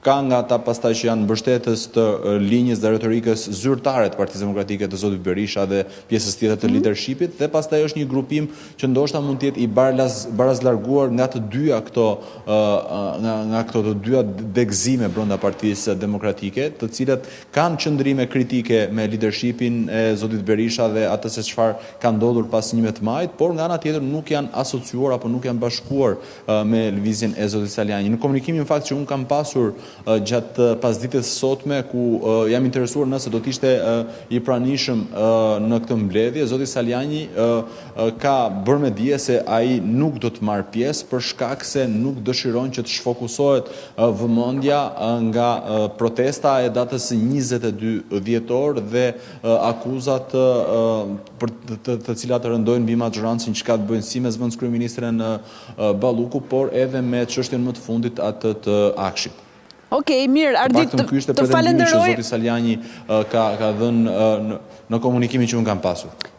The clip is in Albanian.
ka nga ata pastaj që janë mbështetës të linjës dhe retorikës zyrtare të Partisë Demokratike të zotit Berisha dhe pjesës tjetër të leadershipit, dhe pastaj është një grupim që ndoshta mund të jetë i barazlarguar nga të dyja të dyja degëzime brenda Partisë Demokratike, të cilat kanë qëndrime kritike me leadershipin e zotit Berisha dhe atë se çfarë ka ndodhur pas 11 majit, por nga ana tjetër nuk janë asociuar apo nuk janë bashkuar me lëvizjen e zotit Saliani. Në komunikimin fakt që unë kam pasur gjatë pasdites sotme, ku jam interesuar nëse do t'ishte i pranishëm në këtë mbledhje, zoti Saliani ka bërë me dije se ai nuk do të marrë pjesë për shkak se nuk dëshiron që të shfokusohet vëmendja nga protesta e datës 22 dhjetor dhe akuzat të cilat rëndojnë mbi maxhorancin që ka të bëjnë si me zëvendëskryeministren Balluku, por edhe me çështjen më të fundit atë të Akshit. Okej, mirë, Ardit, të falenderoj. Zoti Saliani ka dhënë në komunikimin që unë kam pasur.